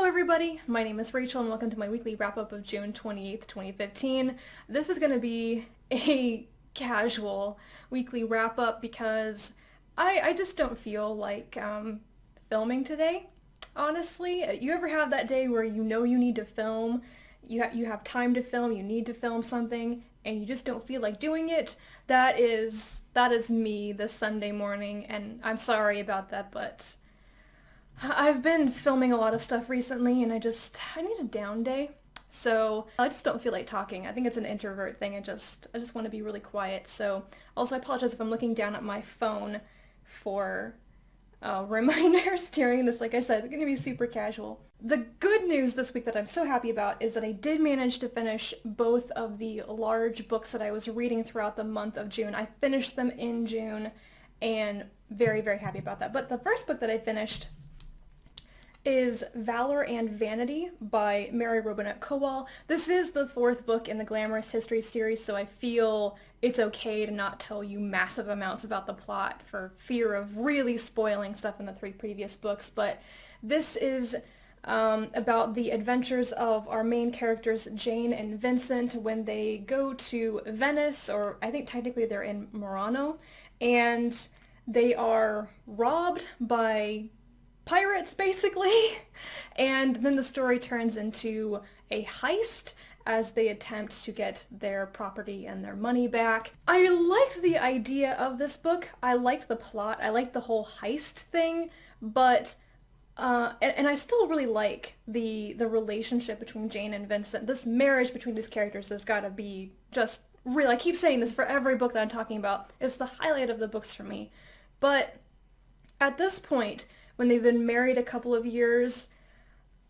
everybody, my name is Rachel and welcome to my weekly wrap-up of June 28th, 2015. This is going to be a casual weekly wrap-up because I just don't feel like filming today, honestly. You ever have that day where you know you need to film, you have time to film, you need to film something, and you just don't feel like doing it? That is me this Sunday morning, and I'm sorry about that, but I've been filming a lot of stuff recently and I need a down day. So I just don't feel like talking. I think it's an introvert thing. I just want to be really quiet. So also I apologize if I'm looking down at my phone for reminders during this. Like I said, it's going to be super casual. The good news this week that I'm so happy about is that I did manage to finish both of the large books that I was reading throughout the month of June. I finished them in June and very, very happy about that. But the first book that I finished is Valor and Vanity by Robinette Kowal. This is the fourth book in the Glamorous History series, so I feel it's okay to not tell you massive amounts about the plot for fear of really spoiling stuff in the three previous books. But this is about the adventures of our main characters, Jane and Vincent, when they go to Venice, or I think technically they're in Murano, and they are robbed by pirates, basically, and then the story turns into a heist as they attempt to get their property and their money back. I liked the idea of this book. I liked the plot. I liked the whole heist thing, but and I still really like the relationship between Jane and Vincent. This marriage between these characters has got to be just real. I keep saying this for every book that I'm talking about. It's the highlight of the books for me. But at this point, when they've been married a couple of years,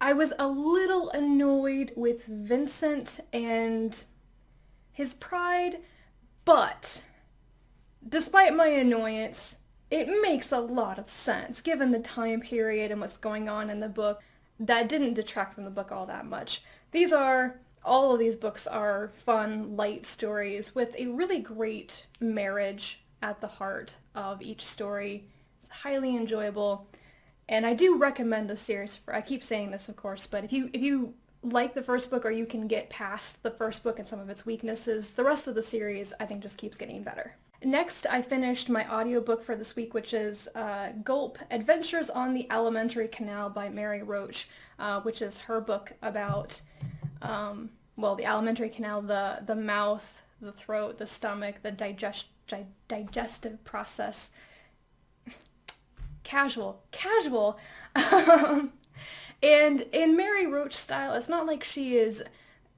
I was a little annoyed with Vincent and his pride, but despite my annoyance, it makes a lot of sense given the time period and what's going on in the book. That didn't detract from the book all that much. All of these books are fun, light stories with a really great marriage at the heart of each story. It's highly enjoyable. And I do recommend the series. I keep saying this, of course, but if you like the first book or you can get past the first book and some of its weaknesses, the rest of the series I think just keeps getting better. Next, I finished my audiobook for this week, which is Gulp, Adventures on the Alimentary Canal by Roach, which is her book about, the alimentary canal, the mouth, the throat, the stomach, the digestive process. Casual. And in Mary Roach style, it's not like she is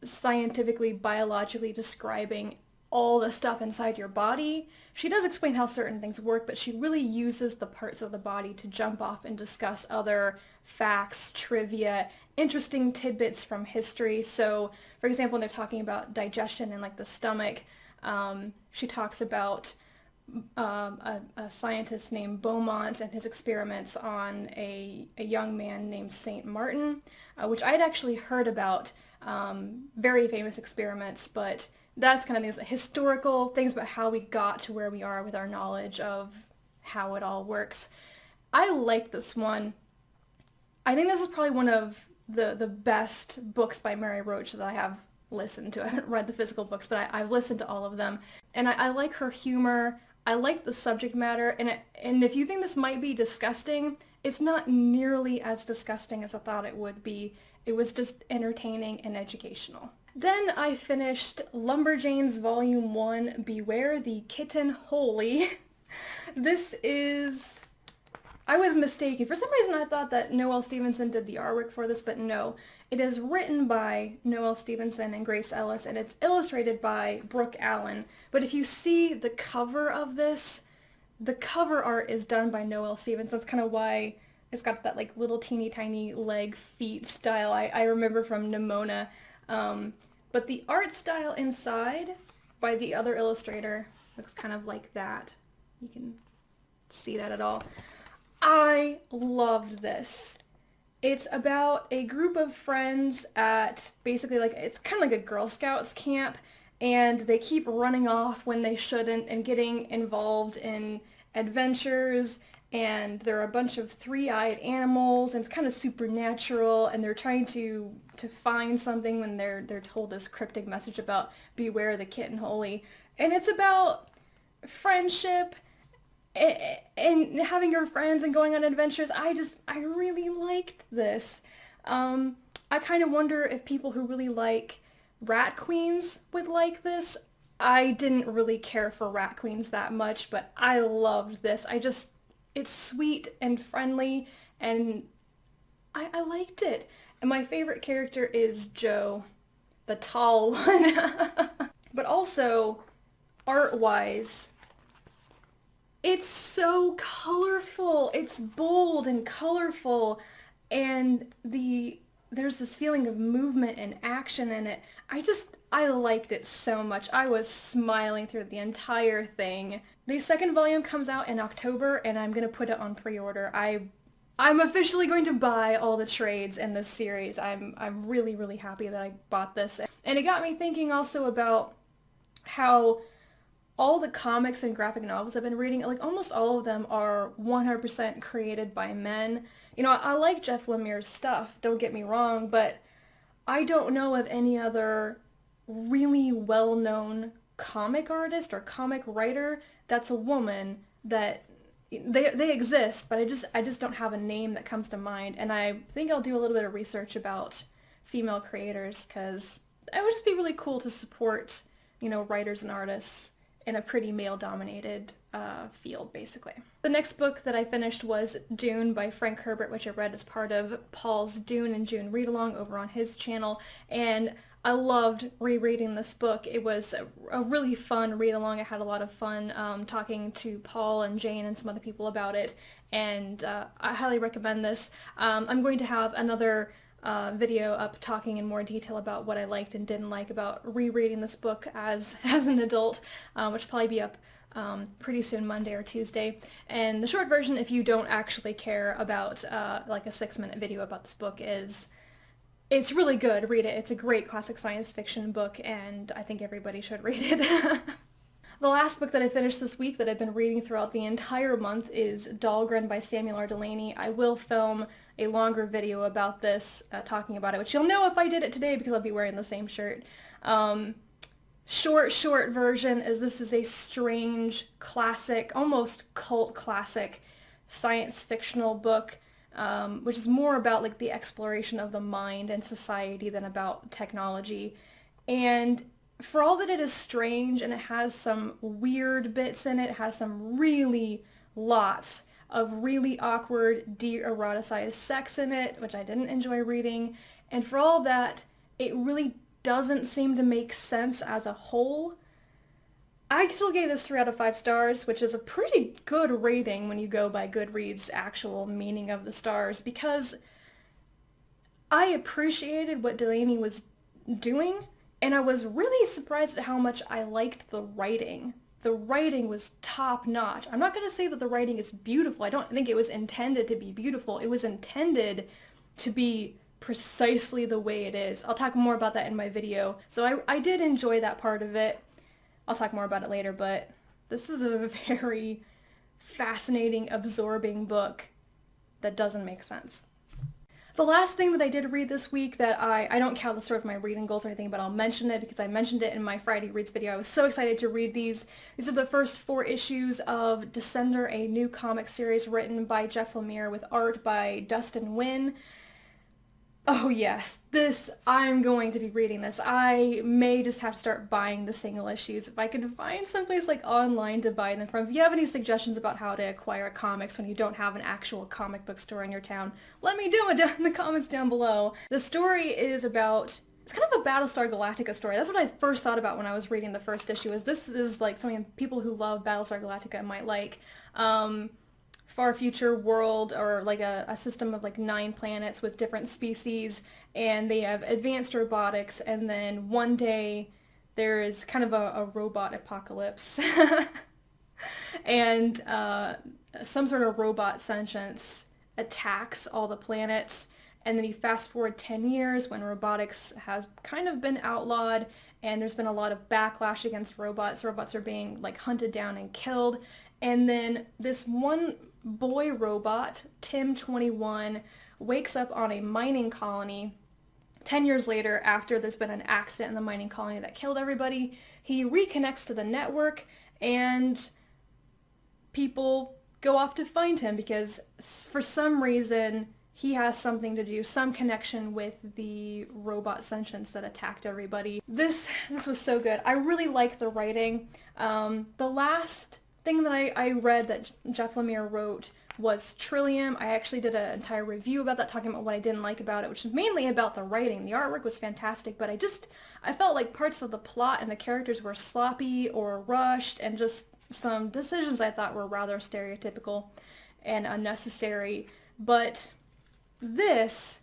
scientifically, biologically describing all the stuff inside your body. She does explain how certain things work, but she really uses the parts of the body to jump off and discuss other facts, trivia, interesting tidbits from history. So, for example, when they're talking about digestion and like the stomach, she talks about a scientist named Beaumont and his experiments on a young man named St. Martin, which I'd actually heard about, very famous experiments, but that's kind of these historical things about how we got to where we are with our knowledge of how it all works. I like this one. I think this is probably one of the best books by Mary Roach that I have listened to. I haven't read the physical books, but I've listened to all of them. And I like her humor. I like the subject matter, and if you think this might be disgusting, it's not nearly as disgusting as I thought it would be. It was just entertaining and educational. Then I finished Lumberjanes Volume 1, Beware the Kitten Holy. I was mistaken. For some reason I thought that Noelle Stevenson did the artwork for this, but no. It is written by Noelle Stevenson and Grace Ellis, and it's illustrated by Brooke Allen. But if you see the cover of this, the cover art is done by Noelle Stevenson. That's kind of why it's got that like little teeny tiny leg feet style I remember from Nimona. But the art style inside by the other illustrator looks kind of like that. You can see that at all. I loved this. It's about a group of friends at basically it's kind of like a Girl Scouts camp, and they keep running off when they shouldn't and getting involved in adventures and there are a bunch of three-eyed animals, and it's kind of supernatural, and they're trying to find something when they're told this cryptic message about beware the kitten holy. And it's about friendship and having your friends and going on adventures. I really liked this. I kind of wonder if people who really like Rat Queens would like this. I didn't really care for Rat Queens that much, but I loved this. It's sweet and friendly, and I liked it. And my favorite character is Joe, the tall one. But also, art-wise, it's so colorful. It's bold and colorful, and there's this feeling of movement and action in it. I liked it so much. I was smiling through the entire thing. The second volume comes out in October, and I'm gonna put it on pre-order. I'm officially going to buy all the trades in this series. I'm really, really happy that I bought this. And it got me thinking also about how all the comics and graphic novels I've been reading, like almost all of them are 100% created by men. You know, I like Jeff Lemire's stuff, don't get me wrong, but I don't know of any other really well-known comic artist or comic writer that's a woman that they exist, but I just don't have a name that comes to mind. And I think I'll do a little bit of research about female creators, because it would just be really cool to support, you know, writers and artists in a pretty male-dominated field, basically. The next book that I finished was Dune by Frank Herbert, which I read as part of Paul's Dune and June read-along over on his channel, and I loved rereading this book. It was a really fun read-along. I had a lot of fun talking to Paul and Jane and some other people about it, and I highly recommend this. I'm going to have another video up talking in more detail about what I liked and didn't like about rereading this book as an adult, which will probably be up pretty soon, Monday or Tuesday. And the short version, if you don't actually care about like a 6-minute video about this book, is it's really good. Read it. It's a great classic science fiction book, and I think everybody should read it. The last book that I finished this week that I've been reading throughout the entire month is Dhalgren by Samuel R. Delany. I will film a longer video about this, talking about it, which you'll know if I did it today because I'll be wearing the same shirt. Short version is this is a strange, classic, almost cult classic science fictional book, which is more about like the exploration of the mind and society than about technology. And for all that it is strange and it has some weird bits in it, has some really lots of really awkward, de-eroticized sex in it, which I didn't enjoy reading. And for all that, it really doesn't seem to make sense as a whole. I still gave this 3 out of 5 stars, which is a pretty good rating when you go by Goodreads' actual meaning of the stars, because I appreciated what Delany was doing, and I was really surprised at how much I liked the writing. The writing was top-notch. I'm not going to say that the writing is beautiful. I don't think it was intended to be beautiful. It was intended to be precisely the way it is. I'll talk more about that in my video. So I did enjoy that part of it. I'll talk more about it later, but this is a very fascinating, absorbing book that doesn't make sense. The last thing that I did read this week that I don't count this sort of my reading goals or anything, but I'll mention it because I mentioned it in my Friday Reads video. I was so excited to read these. These are the first 4 issues of Descender, a new comic series written by Jeff Lemire with art by Dustin Nguyen. Oh yes, I'm going to be reading this. I may just have to start buying the single issues if I can find someplace like online to buy them from. If you have any suggestions about how to acquire comics when you don't have an actual comic book store in your town, let me know it down in the comments down below. The story is about, it's kind of a Battlestar Galactica story. That's what I first thought about when I was reading the first issue, is this is like something people who love Battlestar Galactica might like. Far future world, or like a system of like 9 planets with different species, and they have advanced robotics, and then one day there is kind of a robot apocalypse and some sort of robot sentience attacks all the planets, and then you fast forward 10 years when robotics has kind of been outlawed, and there's been a lot of backlash against robots. Robots are being like hunted down and killed, and then this one boy robot, Tim 21, wakes up on a mining colony 10 years later after there's been an accident in the mining colony that killed everybody. He reconnects to the network and people go off to find him because for some reason he has something to do, some connection with the robot sentients that attacked everybody. This was so good. I really like the writing. The last thing that I read that Jeff Lemire wrote was Trillium. I actually did an entire review about that, talking about what I didn't like about it, which is mainly about the writing. The artwork was fantastic, but I felt like parts of the plot and the characters were sloppy or rushed, and just some decisions I thought were rather stereotypical and unnecessary. But this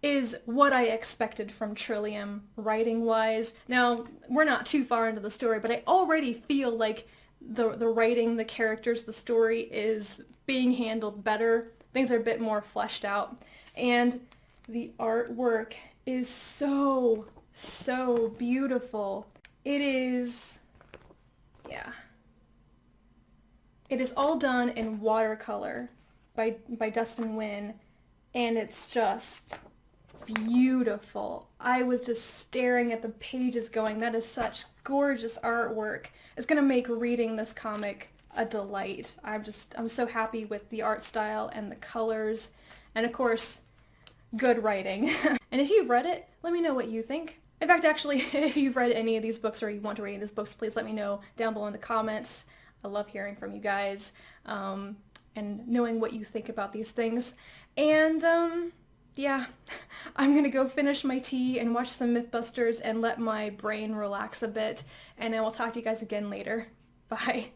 is what I expected from Trillium writing-wise. Now, we're not too far into the story, but I already feel like the writing, the characters, the story is being handled better. Things are a bit more fleshed out. And the artwork is so, so beautiful. It is, yeah. It is all done in watercolor by Dustin Nguyen, and it's just beautiful. I was just staring at the pages going, that is such gorgeous artwork. It's going to make reading this comic a delight. I'm so happy with the art style and the colors, and of course, good writing. And if you've read it, let me know what you think. In fact, actually, if you've read any of these books or you want to read any of these books, please let me know down below in the comments. I love hearing from you guys and knowing what you think about these things. And yeah, I'm gonna go finish my tea and watch some Mythbusters and let my brain relax a bit, and I will talk to you guys again later. Bye.